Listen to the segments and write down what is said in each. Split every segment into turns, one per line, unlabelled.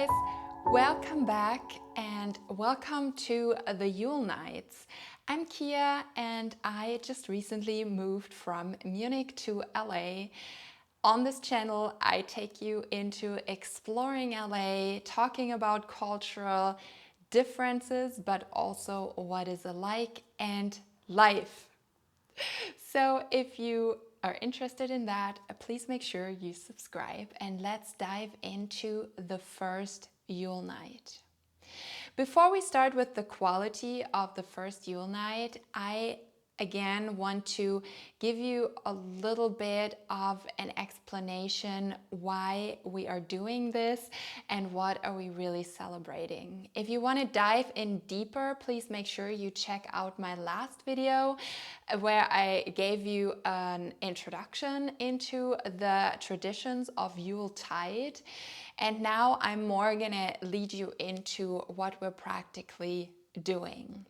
guys, welcome back and welcome to the Yule Nights. I'm Kea and I just recently moved from Munich to LA. On this channel, I take you into exploring LA, talking about cultural differences, but also what is alike and life. So if you are interested in that, please make sure you subscribe and let's dive into the first Yule night. Before we start with the quality of the first Yule night, I again want to give you a little bit of an explanation why we are doing this and what are we really celebrating. If you want to dive in deeper, please make sure you check out my last video where I gave you an introduction into the traditions of Yule Tide. And now I'm more gonna lead you into what we're practically doing.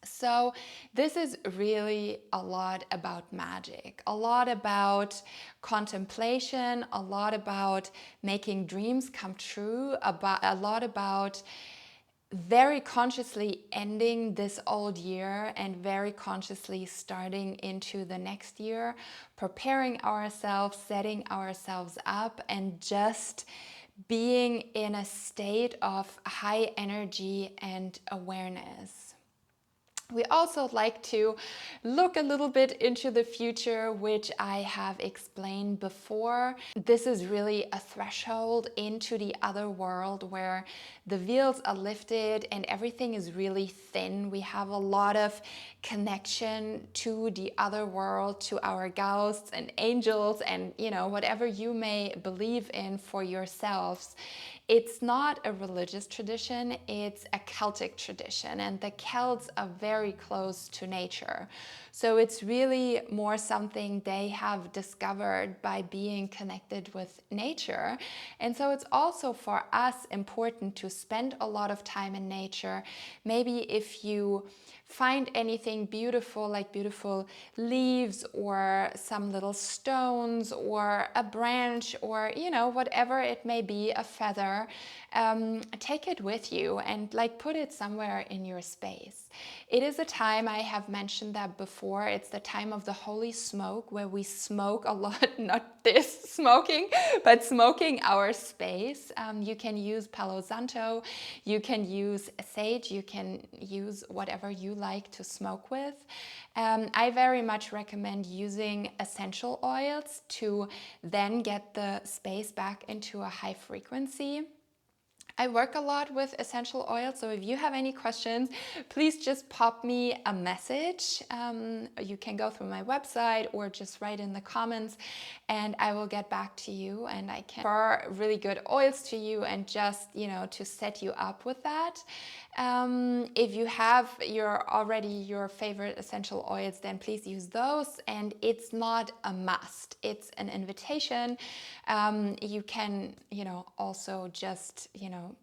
So this is really a lot about magic, a lot about contemplation, a lot about making dreams come true, a lot about very consciously ending this old year and very consciously starting into the next year, preparing ourselves, setting ourselves up, and just being in a state of high energy and awareness. We also like to look a little bit into the future, which I have explained before. This is really a threshold into the other world where the veils are lifted and everything is really thin. We have a lot of connection to the other world, to our ghosts and angels and, whatever you may believe in for yourselves. It's not a religious tradition, it's a Celtic tradition, and the Celts are very close to nature. So it's really more something they have discovered by being connected with nature. And so it's also for us important to spend a lot of time in nature. Maybe if you find anything beautiful, like beautiful leaves or some little stones or a branch or, whatever it may be, a feather, take it with you and put it somewhere in your space. It is a time, I have mentioned that before, it's the time of the holy smoke where we smoke a lot, not this smoking, but smoking our space. You can use Palo Santo, you can use sage, you can use whatever you like to smoke with. I very much recommend using essential oils to then get the space back into a high frequency. I work a lot with essential oils, so if you have any questions, please just pop me a message. You can go through my website or just write in the comments and I will get back to you and I can refer really good oils to you and just, to set you up with that. If you have your favorite essential oils, then please use those, and it's not a must. It's an invitation. You can, also just,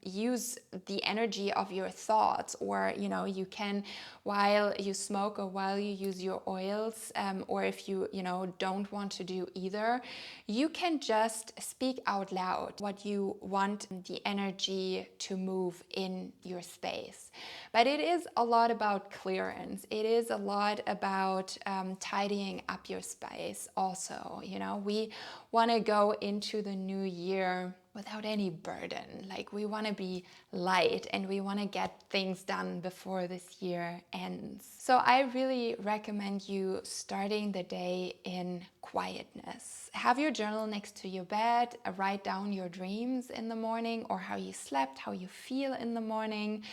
use the energy of your thoughts, or, you can, while you smoke or while you use your oils, or if you, don't want to do either, you can just speak out loud what you want the energy to move in your space. But it is a lot about clearance. It is a lot about tidying up your space also. We want to go into the new year without any burden. We want to be light and we want to get things done before this year ends. So I really recommend you starting the day in quietness. Have your journal next to your bed, write down your dreams in the morning or how you slept, how you feel in the morning,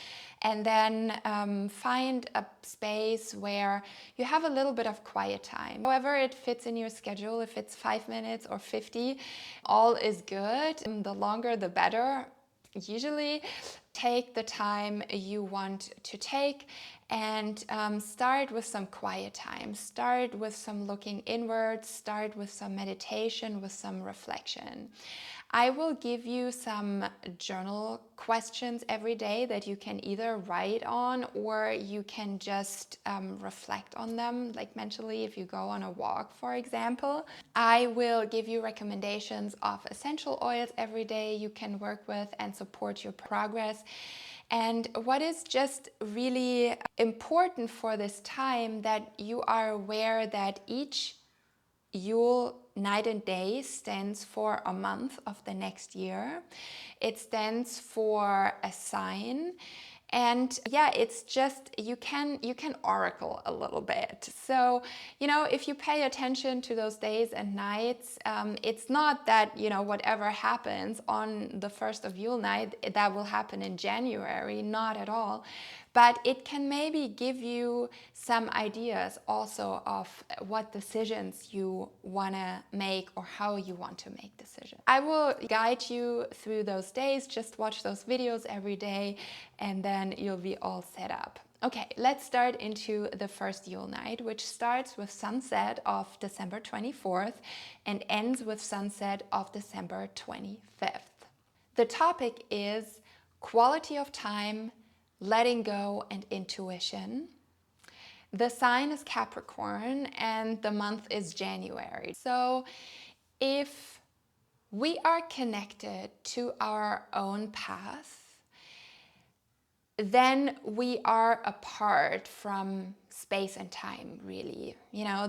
and then find a space where you have a little bit of quiet time. However it fits in your schedule, if it's 5 minutes or 50, all is good. The longer the better, usually. Take the time you want to take and start with some quiet time. Start with some looking inwards, start with some meditation, with some reflection. I will give you some journal questions every day that you can either write on or you can just reflect on them, like mentally if you go on a walk, for example. I will give you recommendations of essential oils every day you can work with and support your progress. And what is just really important for this time, that you are aware that each Yule night and day stands for a month of the next year. It stands for a sign. And yeah, it's just, you can oracle a little bit. So, if you pay attention to those days and nights, it's not that, whatever happens on the 1st of Yule night, that will happen in January, not at all. But it can maybe give you some ideas also of what decisions you want to make or how you want to make decisions. I will guide you through those days. Just watch those videos every day and then you'll be all set up. Okay, let's start into the first Yule night, which starts with sunset of December 24th and ends with sunset of December 25th. The topic is quality of time, letting go, and intuition. The sign is Capricorn and the month is January. So if we are connected to our own path, then we are apart from space and time, really.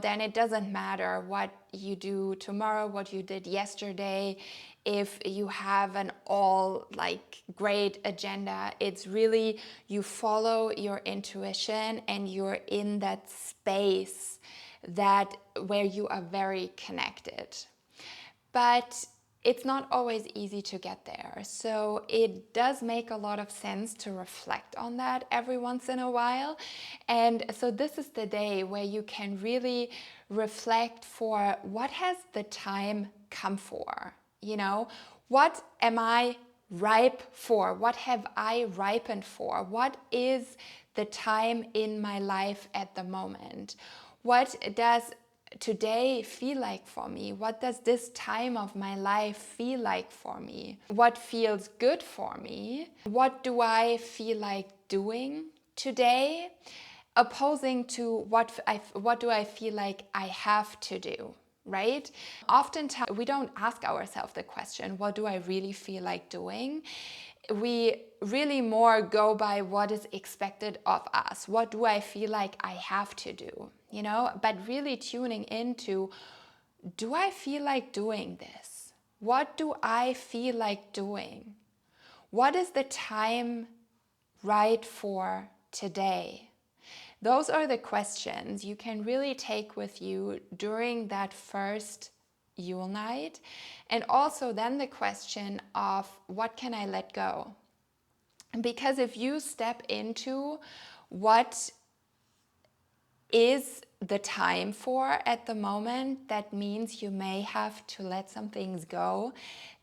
Then it doesn't matter what you do tomorrow, what you did yesterday, if you have an all great agenda. It's really, you follow your intuition and you're in that space where you are very connected. But it's not always easy to get there. So it does make a lot of sense to reflect on that every once in a while. And so this is the day where you can really reflect for what has the time come for? What am I ripe for? What have I ripened for? What is the time in my life at the moment? What does today feel like for me? What does this time of my life feel like for me? What feels good for me? What do I feel like doing today? Opposing to what do I feel like I have to do, right? Oftentimes we don't ask ourselves the question, what do I really feel like doing? We really more go by what is expected of us. What do I feel like I have to do? But really tuning into, do I feel like doing this? What do I feel like doing? What is the time right for today? Those are the questions you can really take with you during that first Yule night. And also then the question of, what can I let go? Because if you step into what is the time for at the moment, that means you may have to let some things go,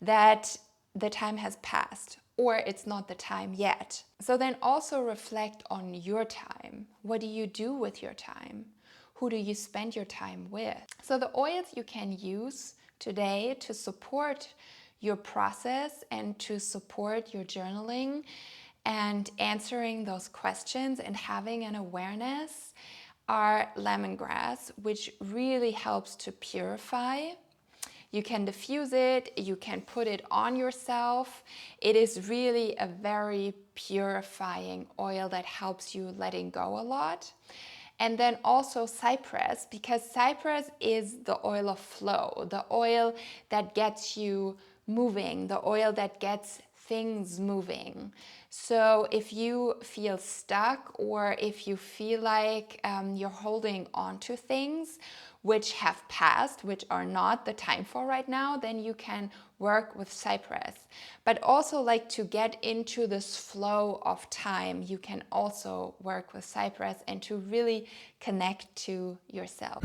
that the time has passed or it's not the time yet. So then also reflect on your time. What do you do with your time? Who do you spend your time with? So the oils you can use today to support your process and to support your journaling and answering those questions and having an awareness are lemongrass, which really helps to purify. You can diffuse it, you can put it on yourself. It is really a very purifying oil that helps you letting go a lot. And then also cypress, because cypress is the oil of flow, the oil that gets you moving, the oil that gets things moving. So if you feel stuck or if you feel like you're holding on to things which have passed, which are not the time for right now, then you can work with cypress. But also like to get into this flow of time, you can also work with cypress and to really connect to yourself.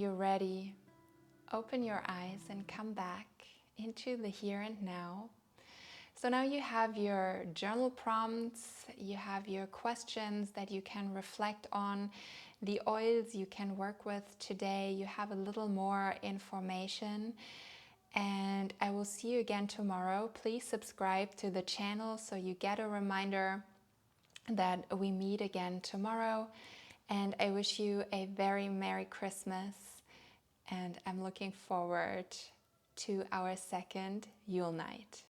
you're ready, open your eyes and come back into the here and now. So now you have your journal prompts, you have your questions that you can reflect on, the oils you can work with today, you have a little more information. And I will see you again tomorrow. Please subscribe to the channel so you get a reminder that we meet again tomorrow. And I wish you a very Merry Christmas. And I'm looking forward to our second Yule night.